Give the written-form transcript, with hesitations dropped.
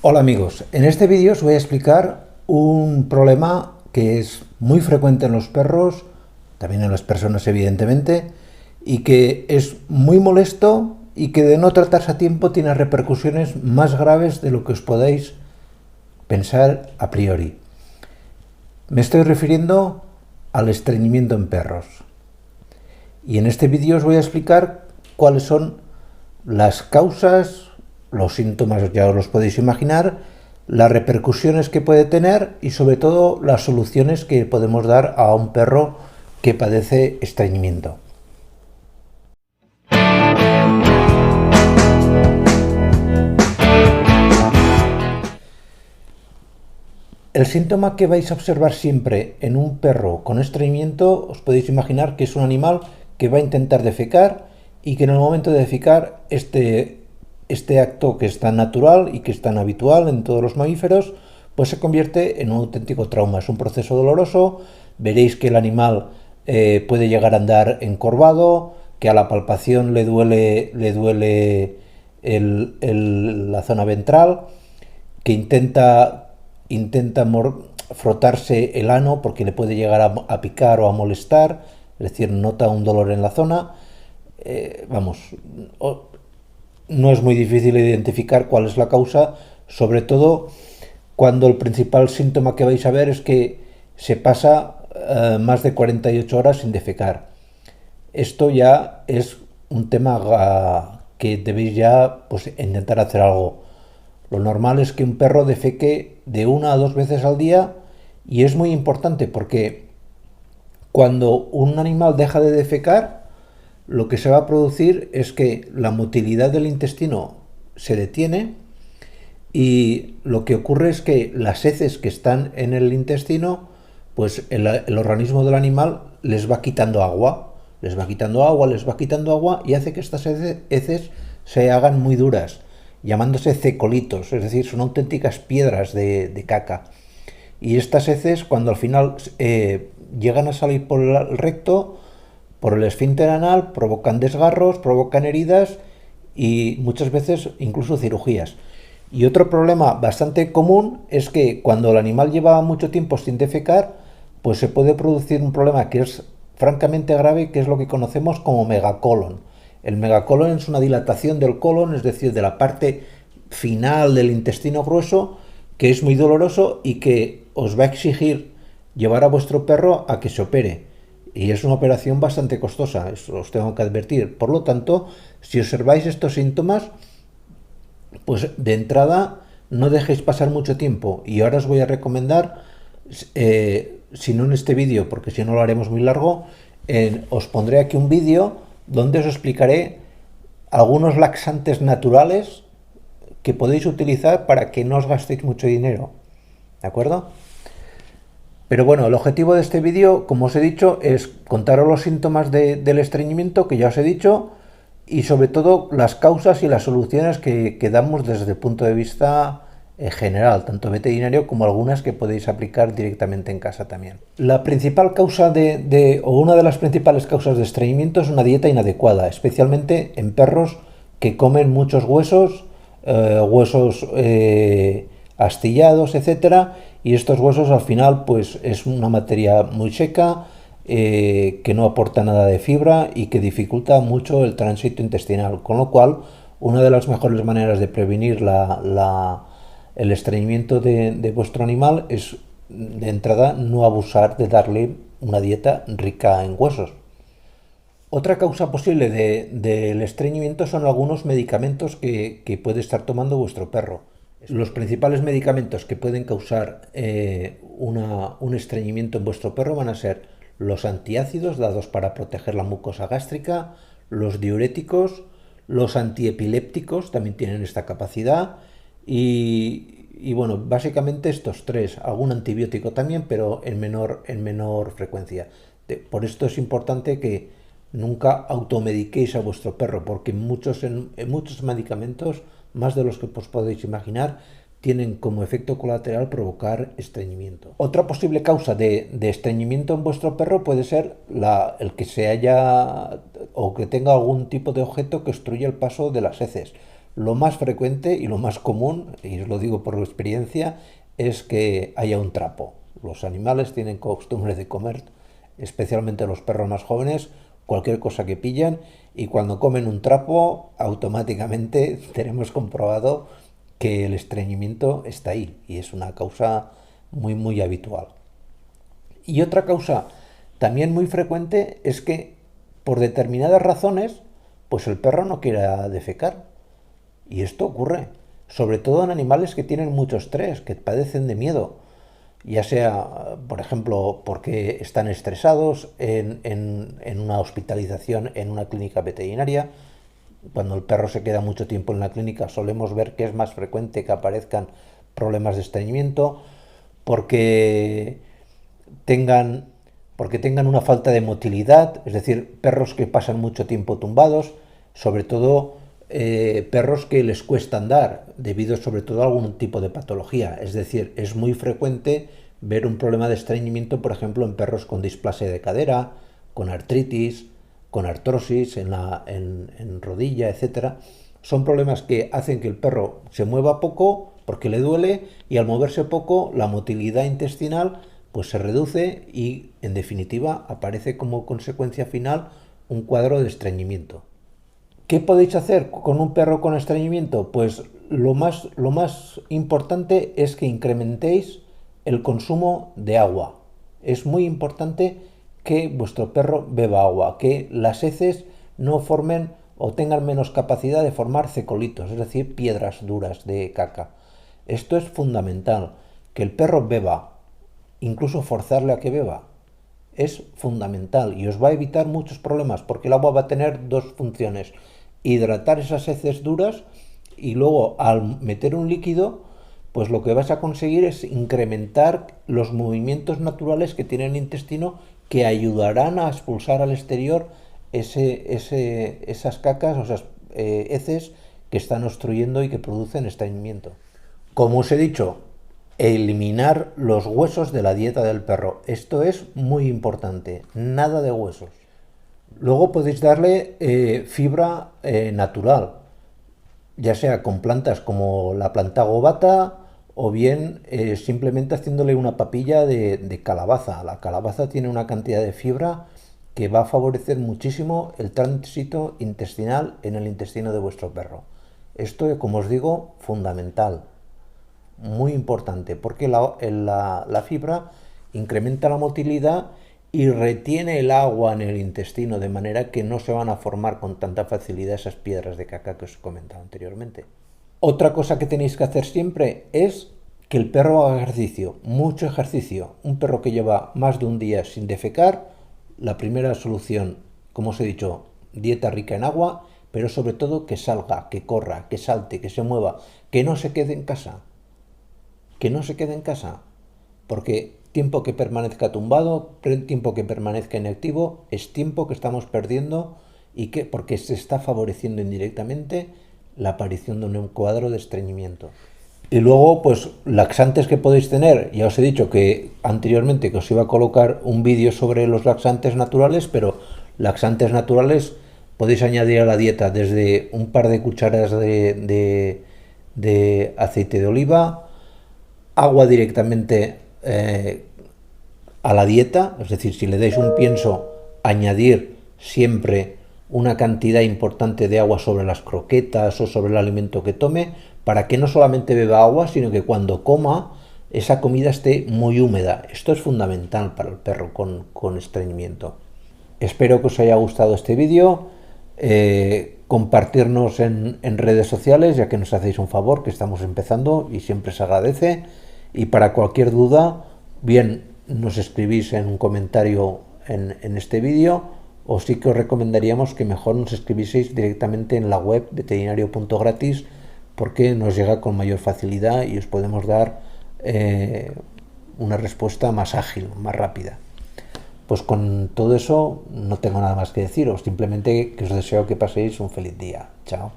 Hola amigos, en este vídeo os voy a explicar un problema que es muy frecuente en los perros, también en las personas evidentemente, y que es muy molesto y que de no tratarse a tiempo tiene repercusiones más graves de lo que os podáis pensar a priori. Me estoy refiriendo al estreñimiento en perros. Y en este vídeo os voy a explicar cuáles son las causas, los síntomas ya os los podéis imaginar, las repercusiones que puede tener y sobre todo las soluciones que podemos dar a un perro que padece estreñimiento. El síntoma que vais a observar siempre en un perro con estreñimiento, os podéis imaginar que es un animal que va a intentar defecar y que en el momento de defecar este acto que es tan natural y que es tan habitual en todos los mamíferos, pues se convierte en un auténtico trauma. Es un proceso doloroso, veréis que el animal puede llegar a andar encorvado, que a la palpación le duele la zona ventral, que intenta frotarse el ano porque le puede llegar a picar o a molestar, es decir, nota un dolor en la zona. No es muy difícil identificar cuál es la causa, sobre todo cuando el principal síntoma que vais a ver es que se pasa más de 48 horas sin defecar. Esto ya es un tema que debéis ya pues, intentar hacer algo. Lo normal es que un perro defeque de 1 a 2 veces al día y es muy importante porque cuando un animal deja de defecar, lo que se va a producir es que la motilidad del intestino se detiene y lo que ocurre es que las heces que están en el intestino, pues el organismo del animal les va quitando agua, les va quitando agua y hace que estas heces se hagan muy duras, llamándose cecolitos, es decir, son auténticas piedras de caca. Y estas heces, cuando al final llegan a salir por el recto, por el esfínter anal, provocan desgarros, provocan heridas y muchas veces incluso cirugías. Y otro problema bastante común es que cuando el animal lleva mucho tiempo sin defecar, pues se puede producir un problema que es francamente grave, que es lo que conocemos como megacolon. El megacolon es una dilatación del colon, es decir, de la parte final del intestino grueso, que es muy doloroso y que os va a exigir llevar a vuestro perro a que se opere. Y es una operación bastante costosa, eso os tengo que advertir. Por lo tanto, si observáis estos síntomas, pues de entrada no dejéis pasar mucho tiempo. Y ahora os voy a recomendar, si no en este vídeo, porque si no lo haremos muy largo, os pondré aquí un vídeo donde os explicaré algunos laxantes naturales que podéis utilizar para que no os gastéis mucho dinero. ¿De acuerdo? Pero bueno, el objetivo de este vídeo, como os he dicho, es contaros los síntomas del estreñimiento, que ya os he dicho, y sobre todo las causas y las soluciones que damos desde el punto de vista general, tanto veterinario como algunas que podéis aplicar directamente en casa también. La principal causa o una de las principales causas de estreñimiento es una dieta inadecuada, especialmente en perros que comen muchos huesos, astillados, etcétera, y estos huesos al final pues es una materia muy seca, que no aporta nada de fibra y que dificulta mucho el tránsito intestinal, con lo cual una de las mejores maneras de prevenir el estreñimiento de vuestro animal es de entrada no abusar de darle una dieta rica en huesos. Otra causa posible del estreñimiento son algunos medicamentos que puede estar tomando vuestro perro. Los principales medicamentos que pueden causar un estreñimiento en vuestro perro van a ser los antiácidos dados para proteger la mucosa gástrica, los diuréticos, los antiepilépticos también tienen esta capacidad y bueno, básicamente estos tres, algún antibiótico también, pero en menor frecuencia. Por esto es importante que nunca automediquéis a vuestro perro, porque en muchos medicamentos, más de los que os podéis imaginar, tienen como efecto colateral provocar estreñimiento. Otra posible causa de estreñimiento en vuestro perro puede ser el que se haya o que tenga algún tipo de objeto que obstruya el paso de las heces. Lo más frecuente y lo más común, y os lo digo por experiencia, es que haya un trapo. Los animales tienen costumbre de comer, especialmente los perros más jóvenes, cualquier cosa que pillan, y cuando comen un trapo, automáticamente tenemos comprobado que el estreñimiento está ahí, y es una causa muy habitual. Y otra causa también muy frecuente es que por determinadas razones, pues el perro no quiera defecar. Y esto ocurre, sobre todo en animales que tienen mucho estrés, que padecen de miedo, ya sea, por ejemplo, porque están estresados en una hospitalización en una clínica veterinaria. Cuando el perro se queda mucho tiempo en la clínica, solemos ver que es más frecuente que aparezcan problemas de estreñimiento, porque tengan, porque tengan una falta de motilidad, es decir, perros que pasan mucho tiempo tumbados, sobre todo perros que les cuesta andar, debido sobre todo a algún tipo de patología. Es decir, es muy frecuente ver un problema de estreñimiento, por ejemplo, en perros con displasia de cadera, con artritis, con artrosis en rodilla, etcétera. Son problemas que hacen que el perro se mueva poco porque le duele, y al moverse poco la motilidad intestinal pues se reduce y en definitiva aparece como consecuencia final un cuadro de estreñimiento. ¿Qué podéis hacer con un perro con estreñimiento? Pues lo más importante es que incrementéis el consumo de agua. Es muy importante que vuestro perro beba agua, que las heces no formen o tengan menos capacidad de formar cecolitos, es decir, piedras duras de caca. Esto es fundamental, que el perro beba, incluso forzarle a que beba. Es fundamental y os va a evitar muchos problemas, porque el agua va a tener dos funciones: hidratar esas heces duras, y luego al meter un líquido, pues lo que vas a conseguir es incrementar los movimientos naturales que tiene el intestino, que ayudarán a expulsar al exterior esas cacas o esas heces que están obstruyendo y que producen estreñimiento. Como os he dicho, eliminar los huesos de la dieta del perro. Esto es muy importante, nada de huesos. Luego podéis darle fibra natural, ya sea con plantas como la planta gobata, o bien simplemente haciéndole una papilla de calabaza. La calabaza tiene una cantidad de fibra que va a favorecer muchísimo el tránsito intestinal en el intestino de vuestro perro. Esto, como os digo, fundamental, muy importante, porque la fibra incrementa la motilidad y retiene el agua en el intestino, de manera que no se van a formar con tanta facilidad esas piedras de caca que os he comentado anteriormente. Otra cosa que tenéis que hacer siempre es que el perro haga ejercicio, mucho ejercicio. Un perro que lleva más de un día sin defecar, la primera solución, como os he dicho, dieta rica en agua, pero sobre todo que salga, que corra, que salte, que se mueva, que no se quede en casa. Que no se quede en casa, porque tiempo que permanezca tumbado, tiempo que permanezca inactivo, es tiempo que estamos perdiendo, y que porque se está favoreciendo indirectamente la aparición de un cuadro de estreñimiento. Y luego, pues, laxantes que podéis tener. Ya os he dicho que anteriormente que os iba a colocar un vídeo sobre los laxantes naturales, pero laxantes naturales podéis añadir a la dieta desde un par de cucharadas de aceite de oliva, agua directamente a la dieta, es decir, si le dais un pienso, añadir siempre una cantidad importante de agua sobre las croquetas o sobre el alimento que tome, para que no solamente beba agua, sino que cuando coma, esa comida esté muy húmeda. Esto es fundamental para el perro con estreñimiento. Espero que os haya gustado este vídeo. Compartirnos en redes sociales, ya que nos hacéis un favor, que estamos empezando y siempre se agradece. Y para cualquier duda, bien nos escribís en un comentario en este vídeo, o sí que os recomendaríamos que mejor nos escribieseis directamente en la web veterinario.gratis, porque nos llega con mayor facilidad y os podemos dar una respuesta más ágil, más rápida. Pues con todo eso no tengo nada más que deciros, simplemente que os deseo que paséis un feliz día. Chao.